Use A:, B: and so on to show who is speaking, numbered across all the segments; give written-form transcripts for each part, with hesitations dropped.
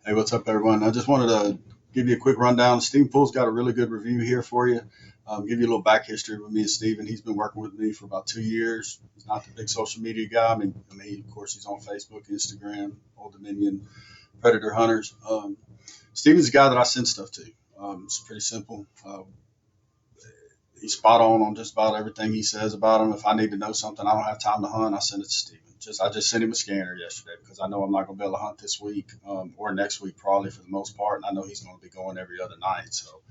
A: Hey, what's up, everyone? I just wanted to give you a quick rundown. Steven Poole's got a really good review here for you. Give you a little back history with me and Steven. He's been working with me for about 2 years. He's not the big social media guy. Of course, he's on Facebook, Instagram, Old Dominion, Predator Hunters. Steven's a guy that I send stuff to. It's pretty simple. He's spot on just about everything he says about him. If I need to know something, I don't have time to hunt, I send it to Steven. I just sent him a scanner yesterday because I know I'm not going to be able to hunt this week or next week probably for the most part, and I know he's going to be going every other night. So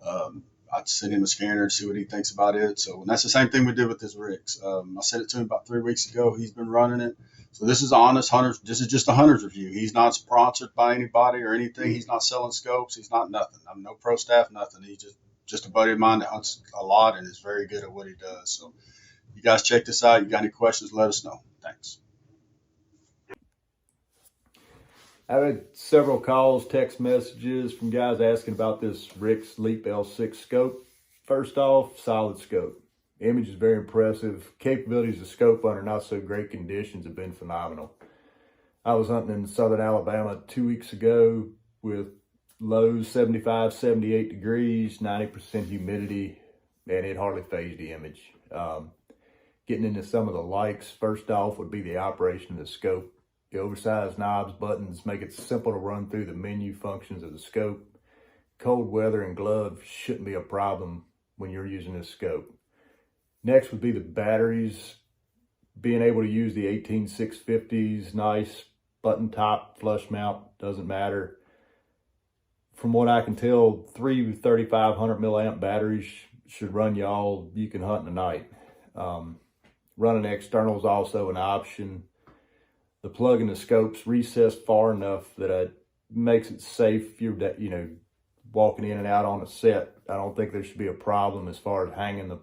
A: I sent him a scanner to see what he thinks about it. So and that's the same thing we did with this RIX. I sent it to him about 3 weeks ago. He's been running it. So this is honest hunters. This is just a hunter's review. He's not sponsored by anybody or anything. He's not selling scopes. He's not nothing. I'm no pro staff, nothing. He's just a buddy of mine that hunts a lot and is very good at what he does. So you guys check this out. You got any questions, let us know. Thanks.
B: I've had several calls, text messages from guys asking about this RIX Leap L6 scope. First off, solid scope. Image is very impressive. Capabilities of scope under not so great conditions have been phenomenal. I was hunting in southern Alabama 2 weeks ago with lows 75, 78 degrees, 90% humidity, and it hardly phased the image. Getting into some of the likes, first off would be the operation of the scope. The oversized knobs, buttons make it simple to run through the menu functions of the scope. Cold weather and gloves shouldn't be a problem when you're using this scope. Next would be the batteries. Being able to use the 18650s, nice button top, flush mount, doesn't matter. From what I can tell, 3 3500 milliamp batteries should run you all you can hunt in a night. Running external is also an option. The plug in the scope's recessed far enough that it makes it safe if you're, walking in and out on a set. I don't think there should be a problem as far as hanging the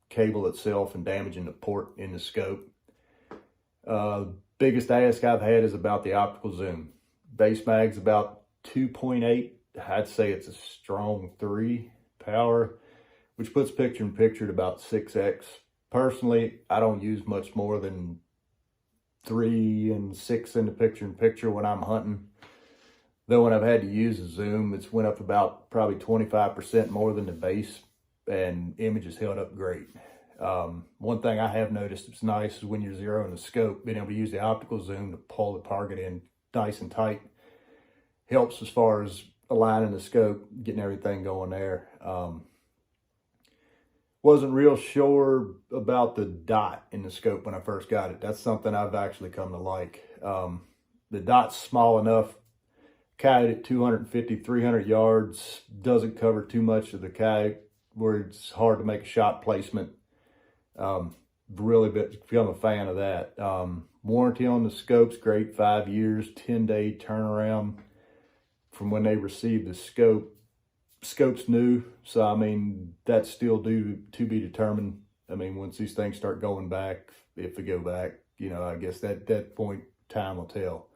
B: cable itself and damaging the port in the scope. Biggest ask I've had is about the optical zoom. Base mag's about 2.8. I'd say it's a strong 3 power, which puts picture in picture at about 6x. Personally, I don't use much more than 3 and 6 in the picture in picture when I'm hunting. Though when I've had to use a zoom, it's went up about probably 25% more than the base, and image has held up great. One thing I have noticed that's nice is when you're zeroing the scope, being able to use the optical zoom to pull the target in nice and tight helps as far as aligning the scope, getting everything going there. Wasn't real sure about the dot in the scope when I first got it. That's something I've actually come to like. The dot's small enough, kite at 250, 300 yards, doesn't cover too much of the kite where it's hard to make a shot placement. Really become a fan of that. Warranty on the scope's great, 5 years, 10-day turnaround from when they received the scope. Scope's new, so that's still due to be determined. Once these things start going back, if they go back, I guess that point time will tell.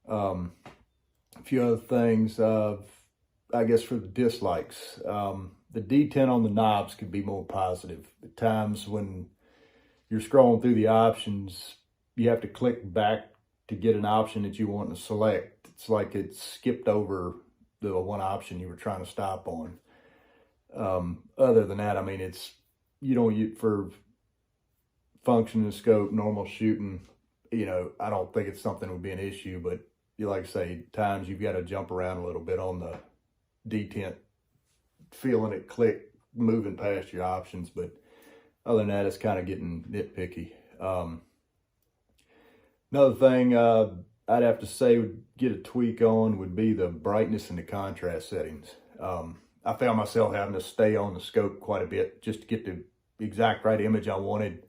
B: A few other things, I guess for the dislikes, the D10 on the knobs could be more positive. At times when you're scrolling through the options, you have to click back to get an option that you want to select. It's like it skipped over the one option you were trying to stop on. Other than that, it's, for functioning scope, normal shooting, I don't think it's something that would be an issue, but like I say, times you've got to jump around a little bit on the detent, feeling it click, moving past your options. But other than that, it's kind of getting nitpicky. Another thing I'd have to say would get a tweak on would be the brightness and the contrast settings. I found myself having to stay on the scope quite a bit just to get the exact right image I wanted.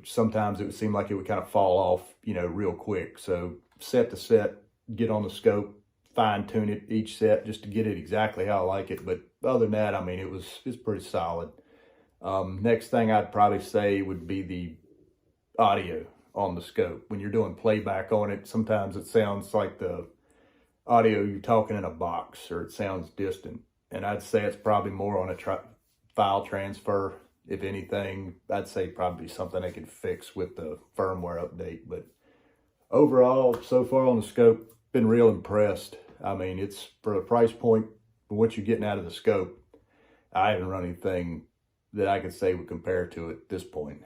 B: Sometimes it would seem like it would kind of fall off, real quick. So set to set, get on the scope, fine tune it each set just to get it exactly how I like it. But other than that, it's pretty solid. Next thing I'd probably say would be the audio on the scope. When you're doing playback on it, sometimes it sounds like the audio you're talking in a box, or it sounds distant. And I'd say it's probably more on a file transfer. If anything, I'd say probably something they could fix with the firmware update. But Overall, so far on the scope, been real impressed. I mean, it's for a price point for what you're getting out of the scope. I haven't run anything that I could say would compare to it at this point.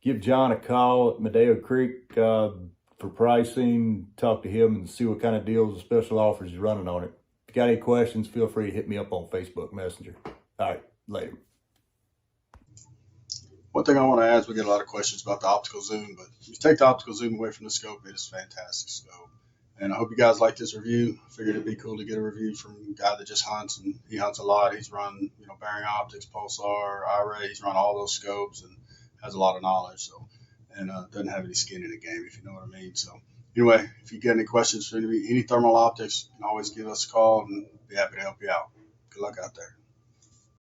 B: Give John a call at Medio Creek for pricing, talk to him and see what kind of deals and special offers he's running on it. If you got any questions, feel free to hit me up on Facebook Messenger. All right, later.
A: One thing I want to add is we get a lot of questions about the optical zoom, but if you take the optical zoom away from the scope, it is a fantastic scope. And I hope you guys like this review. I figured it'd be cool to get a review from a guy that just hunts, and he hunts a lot. He's run, Bearing Optics, Pulsar, IRA. He's run all those scopes and has a lot of knowledge. So, and doesn't have any skin in the game, if you know what I mean. So, anyway, if you get any questions for any thermal optics, you can always give us a call, and be happy to help you out. Good luck out there.